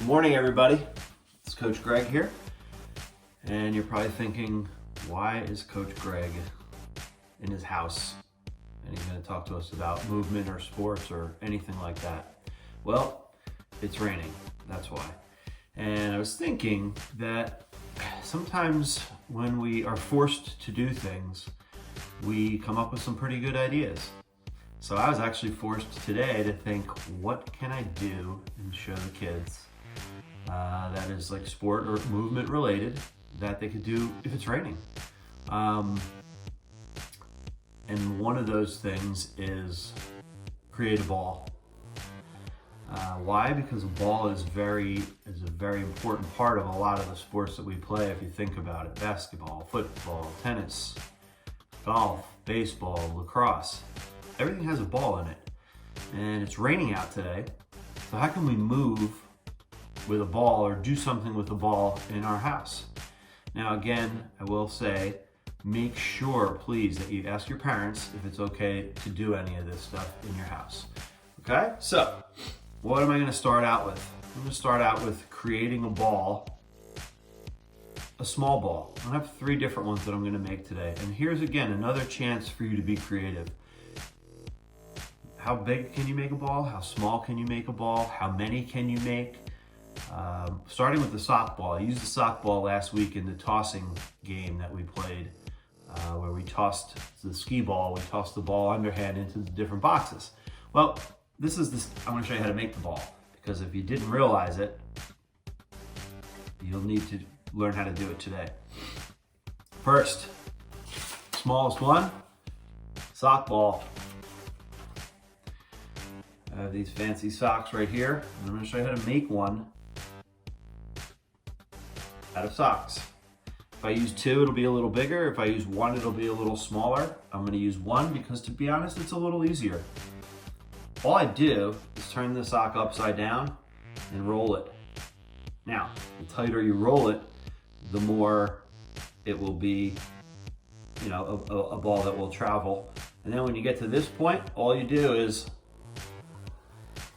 Good morning, everybody. It's Coach Greg here. And you're probably thinking, why is Coach Greg in his house? And he's going to talk to us about movement or sports or anything like that. Well, it's raining. That's why. And I was thinking that sometimes when we are forced to do things, we come up with some pretty good ideas. So I was actually forced today to think, what can I do and show the kids that is like sport or movement related that they could do if it's raining. And one of those things is create a ball. Why? Because a ball is a very important part of a lot of the sports that we play. If you think about it, basketball, football, tennis, golf, baseball, lacrosse, everything has a ball in it. And it's raining out today. So how can we move with a ball or do something with a ball in our house? Now again, I will say, make sure please that you ask your parents if it's okay to do any of this stuff in your house. Okay, so what am I going to start out with? I'm going to start out with creating a ball, a small ball. I have 3 different ones that I'm going to make today. And here's again another chance for you to be creative. How big can you make a ball? How small can you make a ball? How many can you make? Starting with the sock ball. I used the sock ball last week in the tossing game that we played, where we tossed the skee ball, we tossed the ball underhand into the different boxes. Well, I want to show you how to make the ball, because if you didn't realize it, you'll need to learn how to do it today. First, smallest one, sock ball. I have these fancy socks right here, and I'm going to show you how to make one out of socks. If I use 2, it'll be a little bigger. If I use 1, it'll be a little smaller. I'm going to use 1 because, to be honest, it's a little easier. All I do is turn the sock upside down and roll it. Now, the tighter you roll it, the more it will be, a ball that will travel. And then when you get to this point, all you do is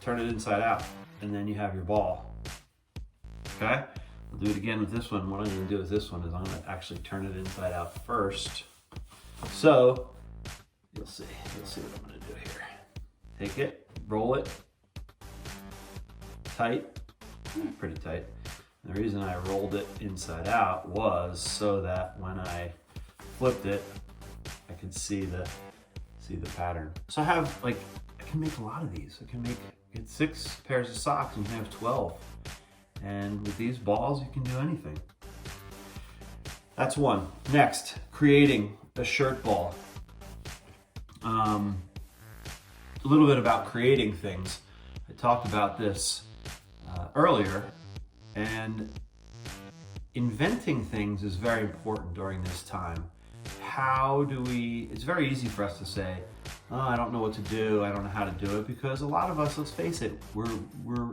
turn it inside out, and then you have your ball. Okay? We'll do it again with this one. What I'm going to do with this one is I'm going to actually turn it inside out first. So, you'll see what I'm going to do here. Take it, roll it, tight, pretty tight. And the reason I rolled it inside out was so that when I flipped it, I could see the pattern. So I can make a lot of these. I can get 6 pairs of socks and you can have 12. And with these balls, you can do anything. That's one. Next, creating a shirt ball. A little bit about creating things. I talked about this earlier, and inventing things is very important during this time. It's very easy for us to say, oh, I don't know what to do, I don't know how to do it, because a lot of us, let's face it, we're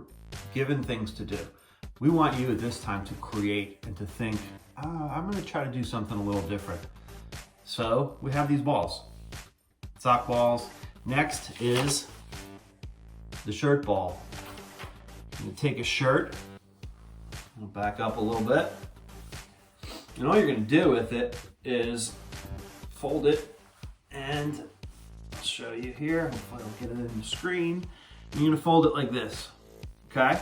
given things to do. We want you at this time to create and to think, I'm going to try to do something a little different. So we have these balls, sock balls. Next is the shirt ball. I'm going to take a shirt, I'll back up a little bit, and all you're going to do with it is fold it, and I'll show you here, hopefully I'll get it in the screen. You're going to fold it like this, okay?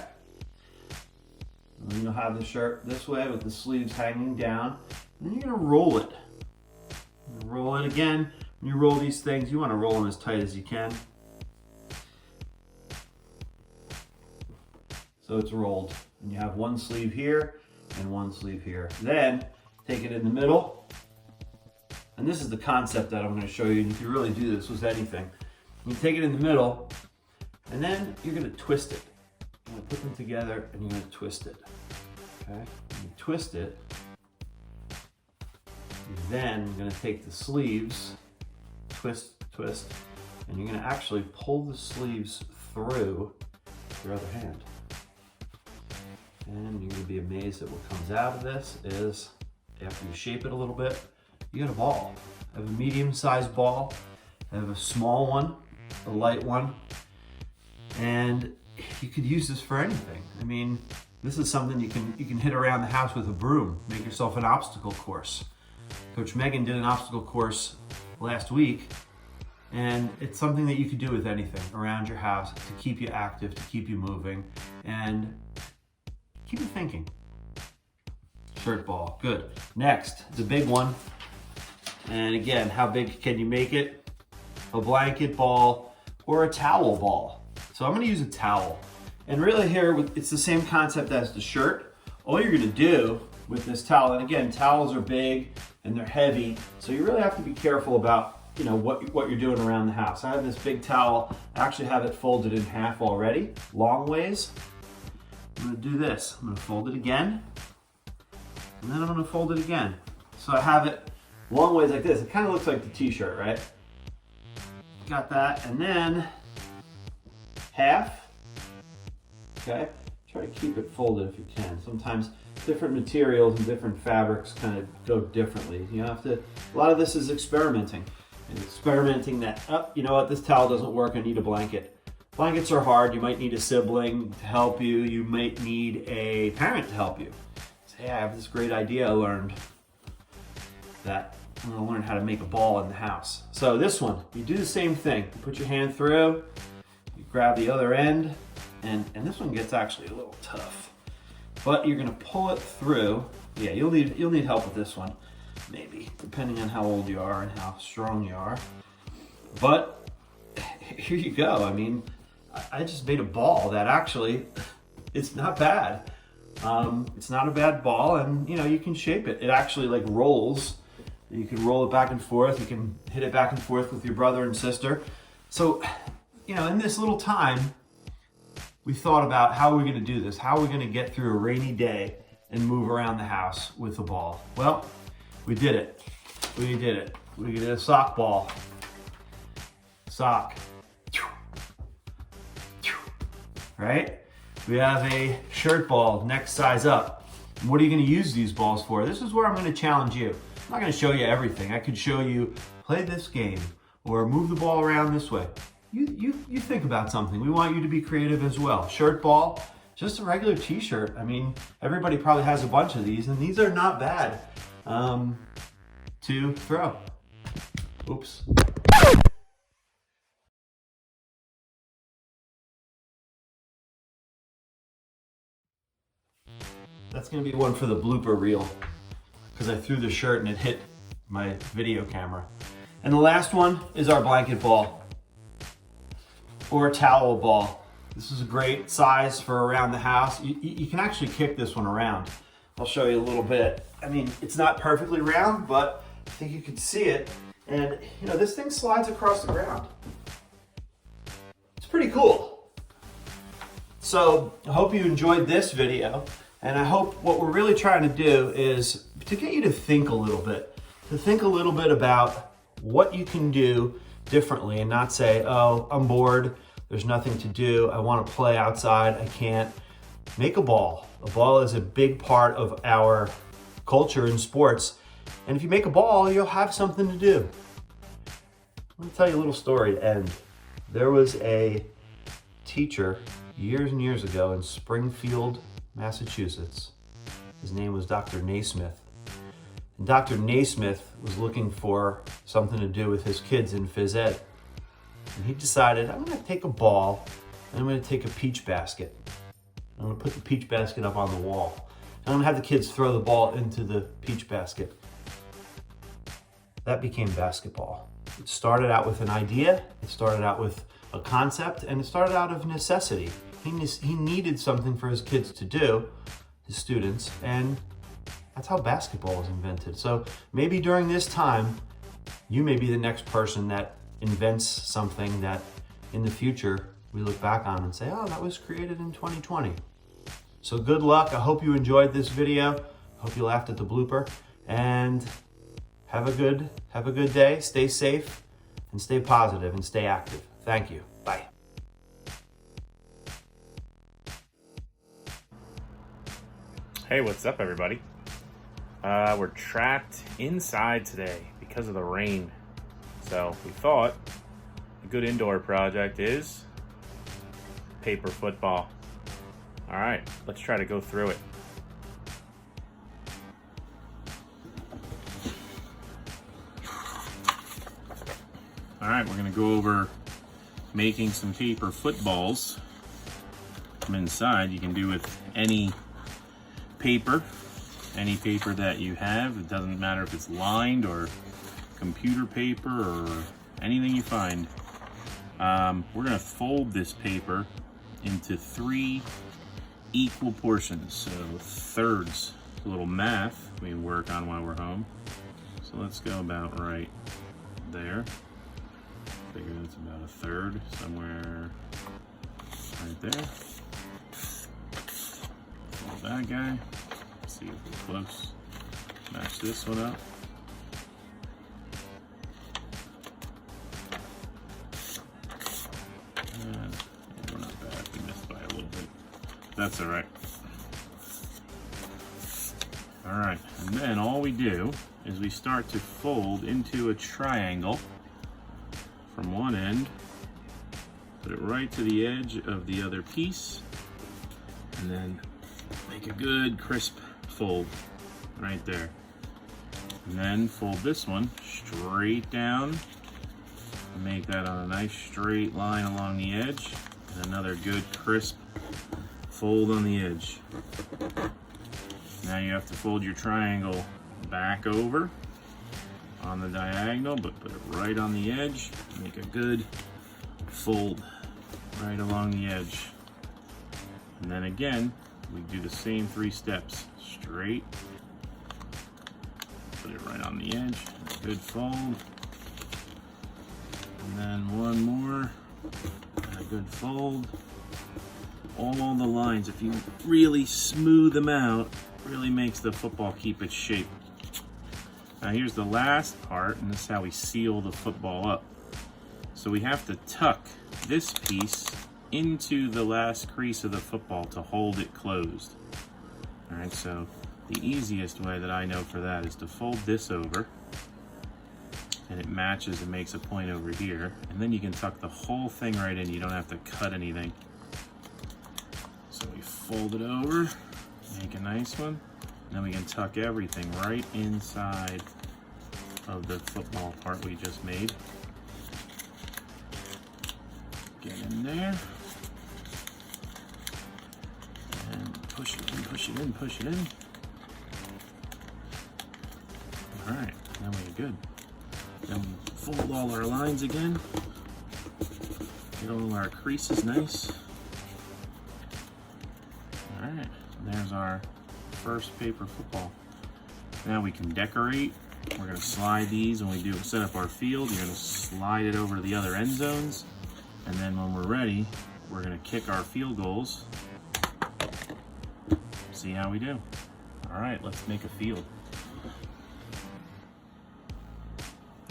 And then you'll have the shirt this way with the sleeves hanging down, and then you're going to roll it. Roll it again. When you roll these things, you want to roll them as tight as you can. So it's rolled. And you have one sleeve here and one sleeve here. Then take it in the middle. And this is the concept that I'm going to show you. And you can really do this with anything. You take it in the middle, and then you're going to twist it. You're going to put them together and you're going to twist it. Okay? When you twist it, then you're going to take the sleeves, twist, and you're going to actually pull the sleeves through your other hand. And you're going to be amazed at what comes out of this is, after you shape it a little bit, you get a ball. I have a medium-sized ball, I have a small one, a light one, and you could use this for anything. I mean, This is something you can hit around the house with a broom. Make yourself an obstacle course. Coach Megan did an obstacle course last week, and it's something that you could do with anything around your house to keep you active, to keep you moving, and keep you thinking. Shirt ball, good. Next, the big one. And again, how big can you make it? A blanket ball or a towel ball. So I'm gonna use a towel. And really here, it's the same concept as the shirt. All you're gonna do with this towel, and again, towels are big and they're heavy, so you really have to be careful about what you're doing around the house. I have this big towel, I actually have it folded in half already, long ways. I'm gonna do this. I'm gonna fold it again, and then I'm gonna fold it again. So I have it long ways like this. It kind of looks like the t-shirt, right? Got that, and then half, okay? Try to keep it folded if you can. Sometimes different materials and different fabrics kind of go differently. You have to, a lot of this is experimenting. And experimenting that, oh, you know what, this towel doesn't work, I need a blanket. Blankets are hard, you might need a sibling to help you, you might need a parent to help you. Say, hey, I have this great idea I learned that I'm gonna learn how to make a ball in the house. So this one, you do the same thing. You put your hand through, you grab the other end, and this one gets actually a little tough. But you're gonna pull it through. Yeah, you'll need help with this one, maybe, depending on how old you are and how strong you are. But here you go. I mean, I just made a ball that actually, it's not bad. It's not a bad ball, and you can shape it. It actually like rolls. You can roll it back and forth. You can hit it back and forth with your brother and sister. So, in this little time, we thought about how are we gonna do this? How are we gonna get through a rainy day and move around the house with a ball? Well, we did it. We did it. We did a sock ball. Sock. Right? We have a shirt ball, next size up. And what are you gonna use these balls for? This is where I'm gonna challenge you. I'm not gonna show you everything. I could show you, play this game, or move the ball around this way. You think about something. We want you to be creative as well. Shirt ball, just a regular t-shirt. I mean, everybody probably has a bunch of these, and these are not bad to throw. Oops. That's gonna be one for the blooper reel, because I threw the shirt and it hit my video camera. And the last one is our blanket ball or a towel ball. This is a great size for around the house. You can actually kick this one around. I'll show you a little bit. I mean, it's not perfectly round, but I think you can see it. And this thing slides across the ground. It's pretty cool. So I hope you enjoyed this video. And I hope what we're really trying to do is to get you to think a little bit, about what you can do differently and not say, oh, I'm bored, there's nothing to do, I want to play outside, I can't. Make a ball. A ball is a big part of our culture in sports. And if you make a ball, you'll have something to do. Let me tell you a little story to end. There was a teacher years and years ago in Springfield, Massachusetts. His name was Dr. Naismith. And Dr. Naismith was looking for something to do with his kids in phys ed. And he decided, I'm gonna take a ball and I'm gonna take a peach basket. I'm gonna put the peach basket up on the wall. And I'm gonna have the kids throw the ball into the peach basket. That became basketball. It started out with an idea, it started out with a concept, and it started out of necessity. He needed something for his kids to do, his students, and that's how basketball was invented. So maybe during this time, you may be the next person that invents something that in the future we look back on and say, oh, that was created in 2020. So good luck. I hope you enjoyed this video. I hope you laughed at the blooper, and have a good day. Stay safe and stay positive and stay active. Thank you. Bye. Hey, what's up, everybody? We're trapped inside today because of the rain. So we thought a good indoor project is paper football. All right, let's try to go through it. All right, we're gonna go over making some paper footballs. From inside, you can do with any paper that you have. It doesn't matter if it's lined or computer paper or anything you find. We're gonna fold this paper into 3 equal portions, so thirds. A little math we can work on while we're home. So let's go about right there. Figure that's about a third, somewhere right there. Fold that guy. Let's see if we're close. Match this one up. And we're not bad. We missed by a little bit. That's all right. All right, and then all we do is we start to fold into a triangle from one end, put it right to the edge of the other piece, and then make a good crisp fold right there. And then fold this one straight down and make that on a nice straight line along the edge, and another good crisp fold on the edge. Now you have to fold your triangle back over on the diagonal, but put it right on the edge. Make a good fold right along the edge. And then again, we do the same 3 steps. Straight, put it right on the edge, good fold. And then one more, and a good fold. All the lines, if you really smooth them out, really makes the football keep its shape. Now here's the last part, and this is how we seal the football up. So we have to tuck this piece into the last crease of the football to hold it closed. All right, so the easiest way that I know for that is to fold this over, and it matches and makes a point over here, and then you can tuck the whole thing right in. You don't have to cut anything. So we fold it over, make a nice one, and then we can tuck everything right inside of the football part we just made. Get in there, and push it in, push it in, push it in. All right, now we're good. Then we fold all our lines again, get all our creases nice. All right, there's our first paper football. Now we can decorate. We're gonna slide these when we do set up our field. You're gonna slide it over to the other end zones. And then when we're ready, we're gonna kick our field goals. See how we do. All right, let's make a field.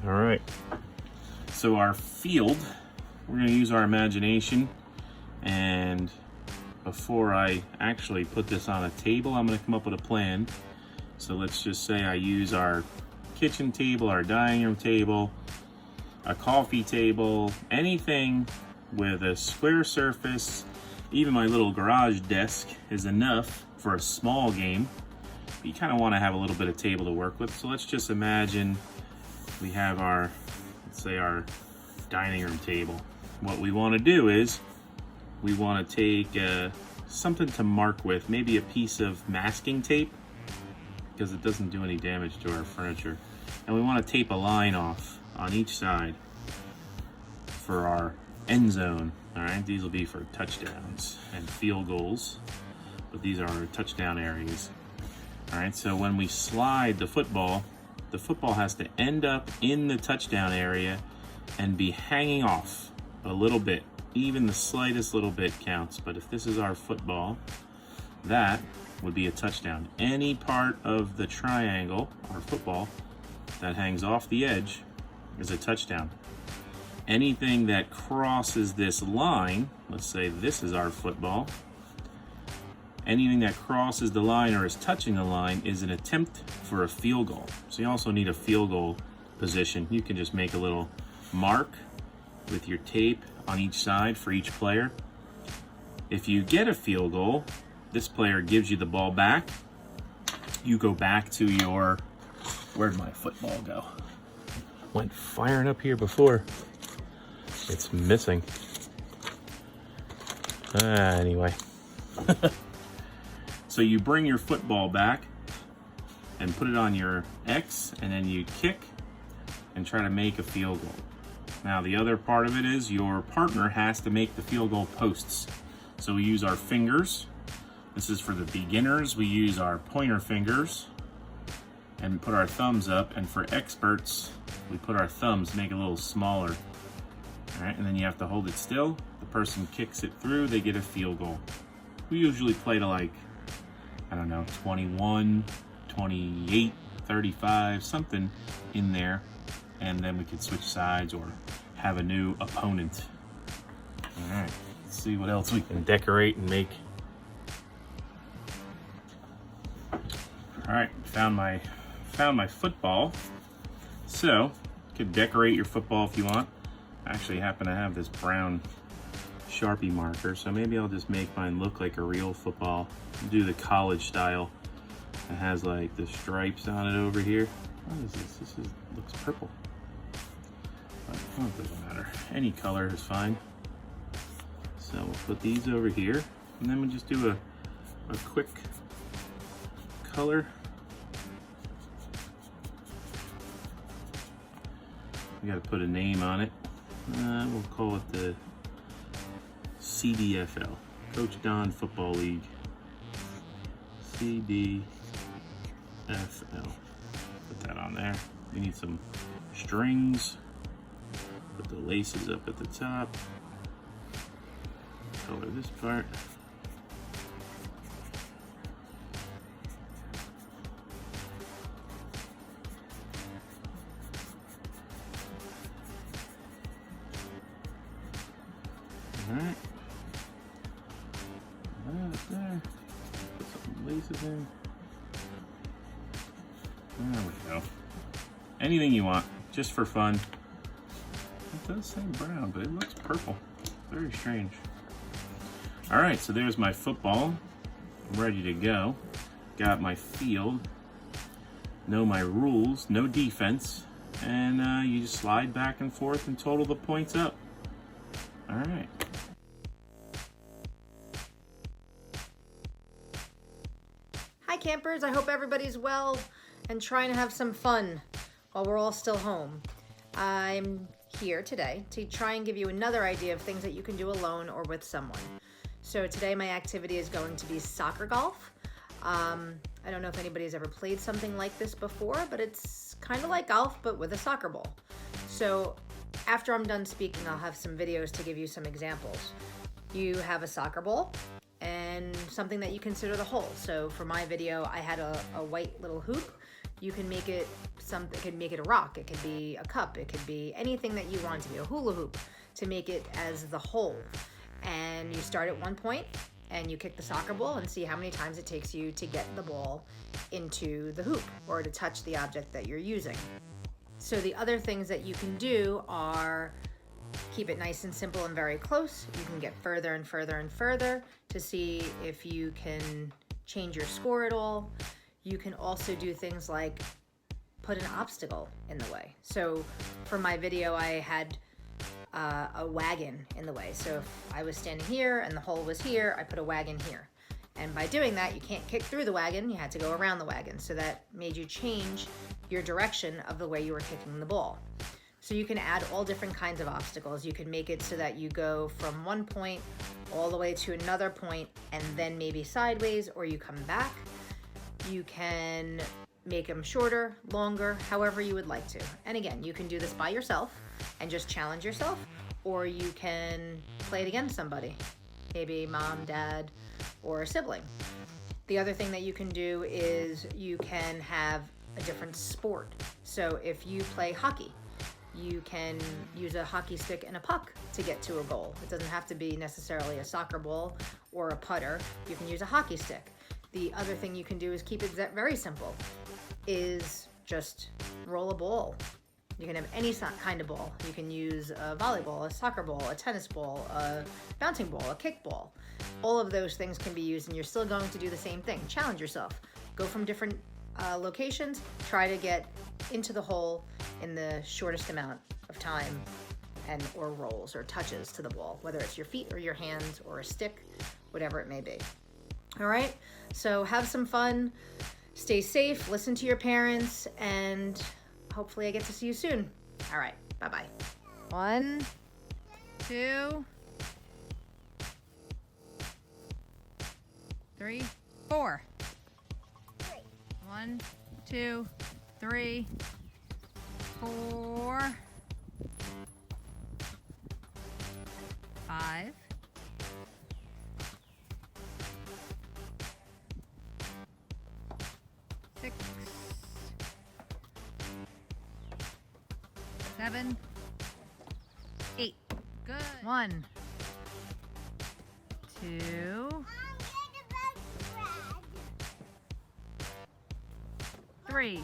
All right, so our field, we're gonna use our imagination, and before I actually put this on a table, I'm gonna come up with a plan. So let's just say I use our kitchen table, our dining room table, a coffee table, anything with a square surface. Even my little garage desk is enough for a small game. But you kind of want to have a little bit of table to work with. So let's just imagine we have our, let's say our dining room table. What we want to do is we want to take something to mark with, maybe a piece of masking tape, because it doesn't do any damage to our furniture. And we want to tape a line off on each side for our end zone. All right, these will be for touchdowns and field goals, but these are our touchdown areas. All right, so when we slide the football has to end up in the touchdown area and be hanging off a little bit. Even the slightest little bit counts, but if this is our football, that would be a touchdown. Any part of the triangle, our football, that hangs off the edge is a touchdown. Anything that crosses this line, let's say this is our football, anything that crosses the line or is touching the line is an attempt for a field goal. So you also need a field goal position. You can just make a little mark with your tape on each side for each player. If you get a field goal, this player gives you the ball back, you go back to your, where'd my football go? Went firing up here before. It's missing. Anyway. So you bring your football back and put it on your X, and then you kick and try to make a field goal. Now the other part of it is your partner has to make the field goal posts. So we use our fingers. This is for the beginners. We use our pointer fingers and put our thumbs up, and for experts, we put our thumbs, make it a little smaller. All right, and then you have to hold it still. The person kicks it through, they get a field goal. We usually play to like, I don't know, 21, 28, 35, something in there. And then we can switch sides or have a new opponent. All right, let's see what else we can decorate and make. All right, found my football. So, you could decorate your football if you want. I actually happen to have this brown Sharpie marker, so maybe I'll just make mine look like a real football. Do the college style. It has like the stripes on it over here. What is this? Looks purple. But it doesn't matter. Any color is fine. So we'll put these over here, and then we'll just do a quick color. We gotta put a name on it. We'll call it the CDFL, Coach Don Football League. CDFL. Put that on there. We need some strings. Put the laces up at the top. Color this part. Alright. That there. Put some laces in. There we go. Anything you want, just for fun. It does say brown, but it looks purple. Very strange. Alright, so there's my football. I'm ready to go. Got my field. Know my rules, no defense. And you just slide back and forth and total the points up. Alright. Hi campers, I hope everybody's well and trying to have some fun while we're all still home. I'm here today to try and give you another idea of things that you can do alone or with someone. So today my activity is going to be soccer golf. I don't know if anybody's ever played something like this before, but it's kind of like golf but with a soccer ball. So after I'm done speaking, I'll have some videos to give you some examples. You have a soccer ball and something that you consider the hole. So for my video, I had a white little hoop. You can make it something, it could make it a rock, it could be a cup, it could be anything that you want it to be, a hula hoop, to make it as the hole. And you start at one point and you kick the soccer ball and see how many times it takes you to get the ball into the hoop or to touch the object that you're using. So the other things that you can do are keep it nice and simple and very close. You can get further and further and further to see if you can change your score at all. You can also do things like put an obstacle in the way. So for my video, I had a wagon in the way. So if I was standing here and the hole was here, I put a wagon here. And by doing that, you can't kick through the wagon, you had to go around the wagon. So that made you change your direction of the way you were kicking the ball. So you can add all different kinds of obstacles. You can make it so that you go from one point all the way to another point and then maybe sideways, or you come back. You can make them shorter, longer, however you would like to. And again, you can do this by yourself and just challenge yourself, or you can play it against somebody, maybe mom, dad, or a sibling. The other thing that you can do is you can have a different sport. So if you play hockey, you can use a hockey stick and a puck to get to a goal. It doesn't have to be necessarily a soccer ball or a putter. You can use a hockey stick. The other thing you can do is keep it very simple, is just roll a ball You can have any kind of ball. You can use a volleyball, a soccer ball, a tennis ball, a bouncing ball, a kickball. All of those things can be used, and you're still going to do the same thing. Challenge yourself. Go from different locations. Try to get into the hole in the shortest amount of time, or rolls or touches to the ball, whether it's your feet or your hands or a stick, whatever it may be. All right, so have some fun, stay safe, listen to your parents, and hopefully I get to see you soon. All right, bye-bye. 1, 2, 3, 4. 1, 2, 3, 4, 5, 6, 7, 8. Good. 1, 2, 3.